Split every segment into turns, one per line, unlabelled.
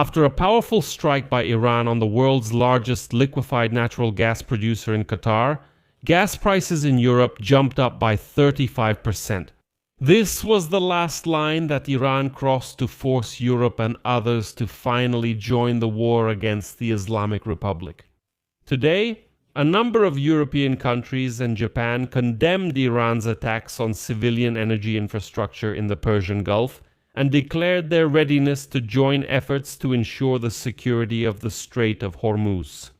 After a powerful strike by Iran on the world's largest liquefied natural gas producer in Qatar, gas prices in Europe jumped up by 35%. This was the last line that Iran crossed to force Europe and others to finally join the war against the Islamic Republic. Today, a number of European countries and Japan condemned Iran's attacks on civilian energy infrastructure in the Persian Gulf and declared their readiness to join efforts to ensure the security of the Strait of Hormuz.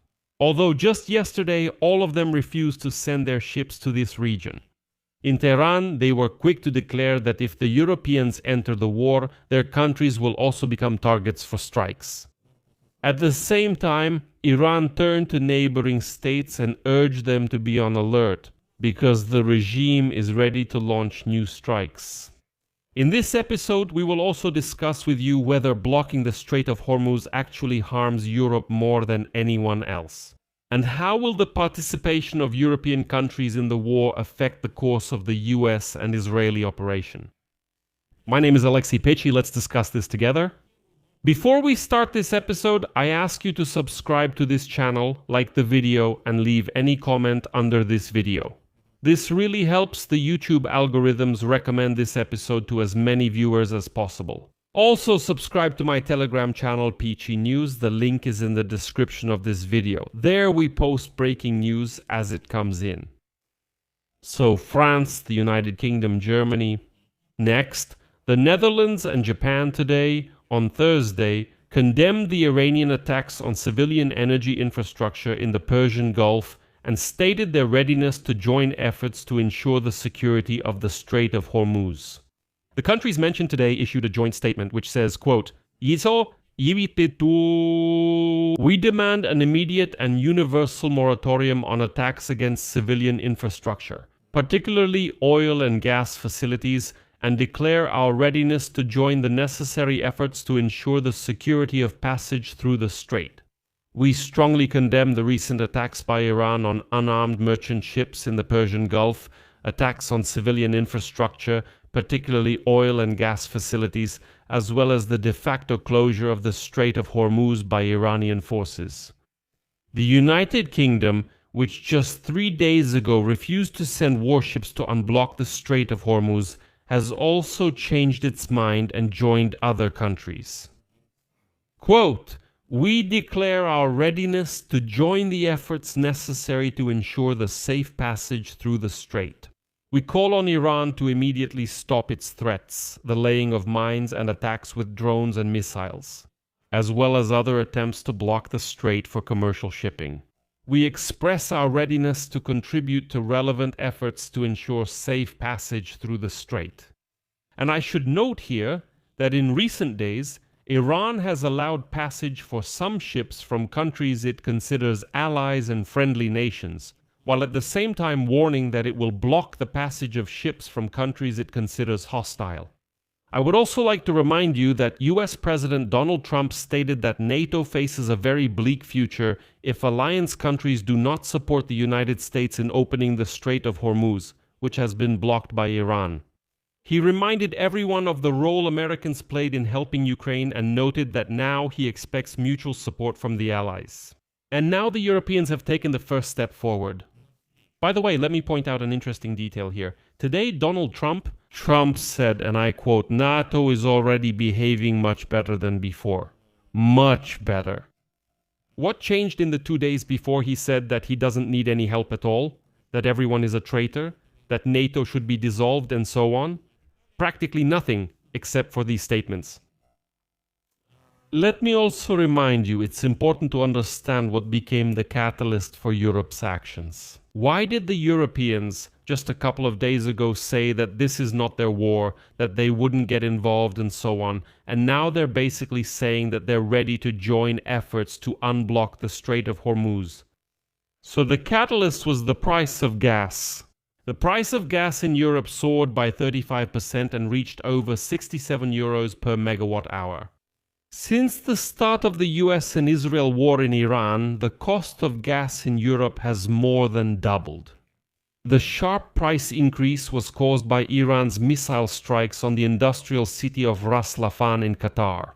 Although just yesterday all of them refused to send their ships to this region. In Tehran, they were quick to declare that if the Europeans enter the war, their countries will also become targets for strikes. At the same time, Iran turned to neighboring states and urged them to be on alert, because the regime is ready to launch new strikes. In this episode, we will also discuss with you whether blocking the Strait of Hormuz actually harms Europe more than anyone else. And how will the participation of European countries in the war affect the course of the US and Israeli operation? My name is Pechiy. Let's discuss this together. Before we start this episode, I ask you to subscribe to this channel, like the video, and leave any comment under this video. This really helps the YouTube algorithms recommend this episode to as many viewers as possible. Also, subscribe to my Telegram channel, Pechiy News. The link is in the description of this video. There we post breaking news as it comes in. So, France, the United Kingdom, Germany. Next, the Netherlands and Japan today, on Thursday, condemned the Iranian attacks on civilian energy infrastructure in the Persian Gulf and stated their readiness to join efforts to ensure the security of the Strait of Hormuz. The countries mentioned today issued a joint statement which says, quote, We demand an immediate and universal moratorium on attacks against civilian infrastructure, particularly oil and gas facilities, and declare our readiness to join the necessary efforts to ensure the security of passage through the strait. We strongly condemn the recent attacks by Iran on unarmed merchant ships in the Persian Gulf, attacks on civilian infrastructure, particularly oil and gas facilities, as well as the de facto closure of the Strait of Hormuz by Iranian forces. The United Kingdom, which just 3 days ago refused to send warships to unblock the Strait of Hormuz, has also changed its mind and joined other countries. Quote, We declare our readiness to join the efforts necessary to ensure the safe passage through the strait. We call on Iran to immediately stop its threats, the laying of mines and attacks with drones and missiles, as well as other attempts to block the strait for commercial shipping. We express our readiness to contribute to relevant efforts to ensure safe passage through the strait. And I should note here that in recent days, Iran has allowed passage for some ships from countries it considers allies and friendly nations, while at the same time warning that it will block the passage of ships from countries it considers hostile. I would also like to remind you that US President Donald Trump stated that NATO faces a very bleak future if alliance countries do not support the United States in opening the Strait of Hormuz, which has been blocked by Iran. He reminded everyone of the role Americans played in helping Ukraine and noted that now he expects mutual support from the allies. And now the Europeans have taken the first step forward. By the way, let me point out an interesting detail here. Today, Donald Trump said, and I quote, NATO is already behaving much better than before. Much better. What changed in the 2 days before he said that he doesn't need any help at all, that everyone is a traitor, that NATO should be dissolved, and so on? Practically nothing, except for these statements. Let me also remind you, it's important to understand what became the catalyst for Europe's actions. Why did the Europeans just a couple of days ago say that this is not their war, that they wouldn't get involved and so on, and now they're basically saying that they're ready to join efforts to unblock the Strait of Hormuz? So the catalyst was the price of gas. The price of gas in Europe soared by 35% and reached over 67 euros per megawatt hour. Since the start of the US and Israel war in Iran, the cost of gas in Europe has more than doubled. The sharp price increase was caused by Iran's missile strikes on the industrial city of Ras Laffan in Qatar.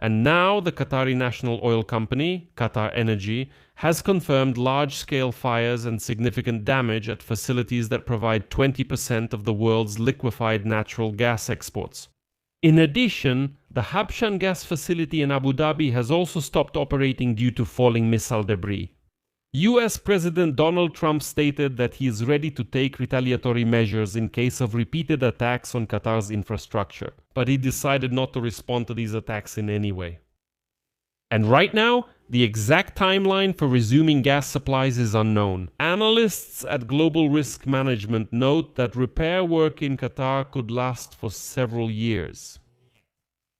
And now the Qatari national oil company, Qatar Energy, has confirmed large-scale fires and significant damage at facilities that provide 20% of the world's liquefied natural gas exports. In addition, the Habshan gas facility in Abu Dhabi has also stopped operating due to falling missile debris. US President Donald Trump stated that he is ready to take retaliatory measures in case of repeated attacks on Qatar's infrastructure, but he decided not to respond to these attacks in any way. And right now, the exact timeline for resuming gas supplies is unknown. Analysts at Global Risk Management note that repair work in Qatar could last for several years.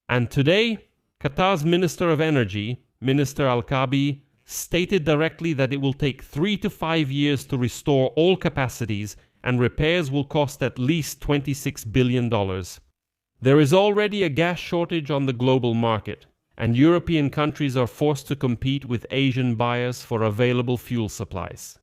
And today, Qatar's Minister of Energy, Minister Al-Kabi, stated directly that it will take 3 to 5 years to restore all capacities and repairs will cost at least $26 billion. There is already a gas shortage on the global market, and European countries are forced to compete with Asian buyers for available fuel supplies.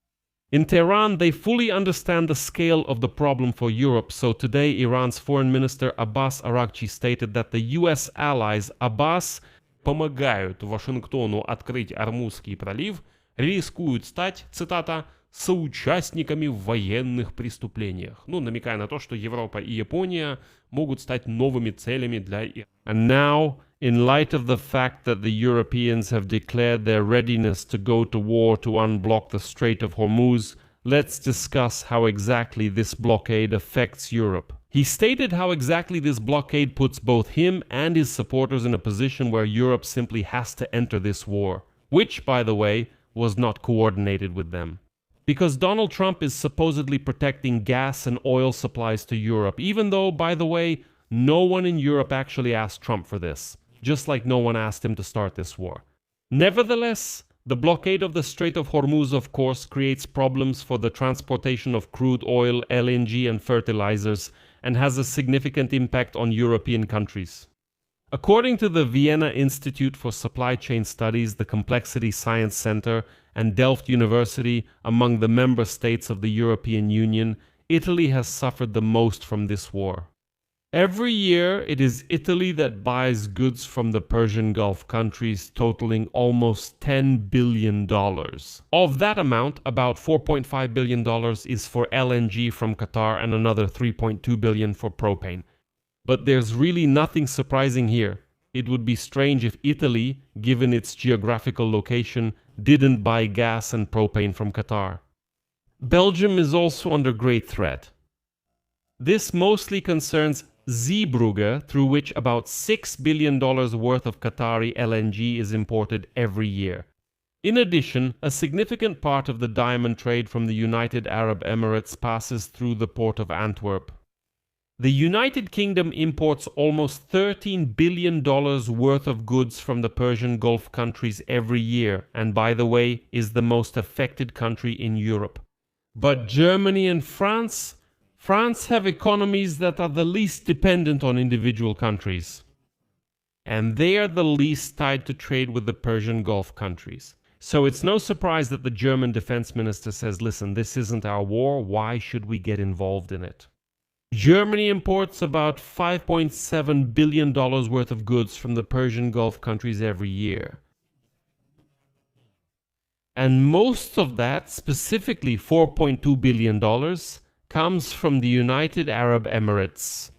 In Tehran, they fully understand the scale of the problem for Europe, so today Iran's Foreign Minister Abbas Araghchi stated that the US allies Abbas помогают Вашингтону открыть Ормузский пролив, рискуют стать, цитата, соучастниками в военных преступлениях. Намекая на то, что Европа и Япония могут стать новыми целями для Ирана. And now, in light of the fact that the Europeans have declared their readiness to go to war to unblock the Strait of Hormuz, let's discuss how exactly this blockade affects Europe. He stated how exactly this blockade puts both him and his supporters in a position where Europe simply has to enter this war, which, by the way, was not coordinated with them. Because Donald Trump is supposedly protecting gas and oil supplies to Europe, even though, by the way, no one in Europe actually asked Trump for this, just like no one asked him to start this war. Nevertheless, the blockade of the Strait of Hormuz, of course, creates problems for the transportation of crude oil, LNG, and fertilizers, and has a significant impact on European countries. According to the Vienna Institute for Supply Chain Studies, the Complexity Science Center, and Delft University, among the member states of the European Union, Italy has suffered the most from this war. Every year, it is Italy that buys goods from the Persian Gulf countries totaling almost $10 billion. Of that amount, about $4.5 billion is for LNG from Qatar and another $3.2 billion for propane. But there's really nothing surprising here. It would be strange if Italy, given its geographical location, didn't buy gas and propane from Qatar. Belgium is also under great threat. This mostly concerns Zeebrugge, through which about $6 billion worth of Qatari LNG is imported every year. In addition, a significant part of the diamond trade from the United Arab Emirates passes through the port of Antwerp. The United Kingdom imports almost $13 billion worth of goods from the Persian Gulf countries every year, and by the way, is the most affected country in Europe. But Germany and France have economies that are the least dependent on individual countries. And they are the least tied to trade with the Persian Gulf countries. So it's no surprise that the German defense minister says, listen, this isn't our war, why should we get involved in it? Germany imports about $5.7 billion worth of goods from the Persian Gulf countries every year. And most of that, specifically $4.2 billion, comes from the United Arab Emirates.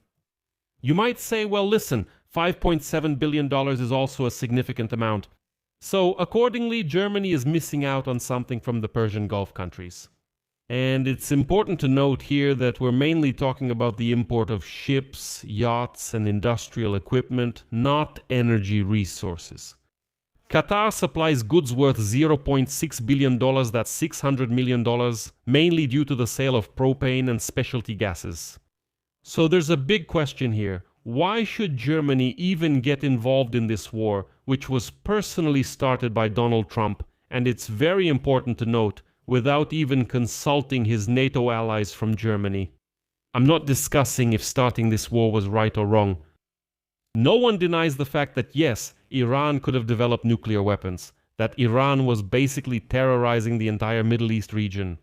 You might say, well, listen, $5.7 billion is also a significant amount. So, accordingly, Germany is missing out on something from the Persian Gulf countries. And it's important to note here that we're mainly talking about the import of ships, yachts, and industrial equipment, not energy resources. Qatar supplies goods worth $0.6 billion, that's $600 million, mainly due to the sale of propane and specialty gases. So there's a big question here. Why should Germany even get involved in this war, which was personally started by Donald Trump, and it's very important to note, without even consulting his NATO allies from Germany? I'm not discussing if starting this war was right or wrong. No one denies the fact that yes, Iran could have developed nuclear weapons, that Iran was basically terrorizing the entire Middle East region,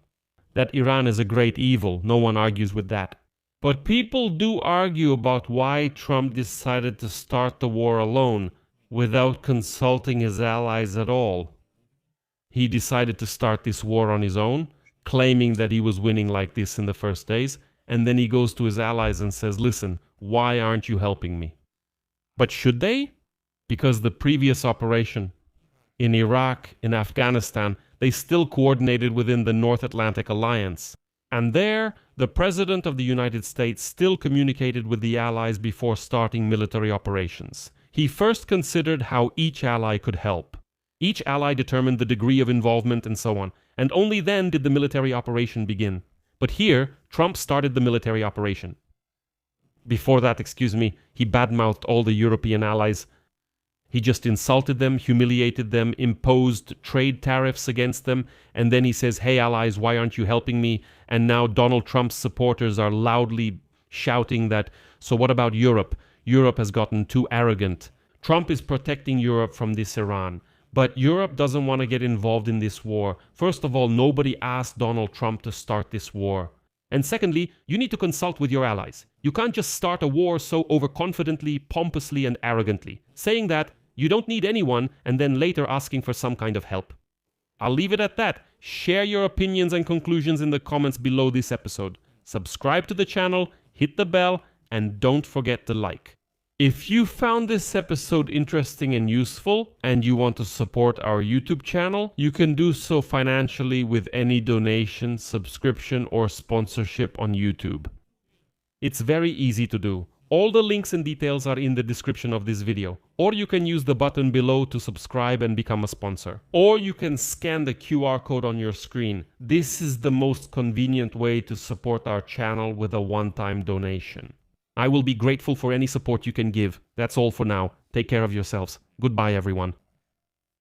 that Iran is a great evil, no one argues with that. But people do argue about why Trump decided to start the war alone, without consulting his allies at all. He decided to start this war on his own, claiming that he was winning like this in the first days, and then he goes to his allies and says, listen, why aren't you helping me? But should they? Because the previous operation in Iraq, in Afghanistan, they still coordinated within the North Atlantic Alliance. And there, the President of the United States still communicated with the allies before starting military operations. He first considered how each ally could help. Each ally determined the degree of involvement and so on, and only then did the military operation begin. But here, Trump started the military operation. Before that, he badmouthed all the European allies. He just insulted them, humiliated them, imposed trade tariffs against them, and then he says, hey allies, why aren't you helping me? And now Donald Trump's supporters are loudly shouting that, so what about Europe? Europe has gotten too arrogant. Trump is protecting Europe from this Iran. But Europe doesn't want to get involved in this war. First of all, nobody asked Donald Trump to start this war. And secondly, you need to consult with your allies. You can't just start a war so overconfidently, pompously, and arrogantly, saying that you don't need anyone and then later asking for some kind of help. I'll leave it at that. Share your opinions and conclusions in the comments below this episode. Subscribe to the channel, hit the bell, and don't forget to like. If you found this episode interesting and useful, and you want to support our YouTube channel, you can do so financially with any donation, subscription, or sponsorship on YouTube. It's very easy to do. All the links and details are in the description of this video. Or you can use the button below to subscribe and become a sponsor. Or you can scan the QR code on your screen. This is the most convenient way to support our channel with a one-time donation. I will be grateful for any support you can give. That's all for now. Take care of yourselves. Goodbye, everyone.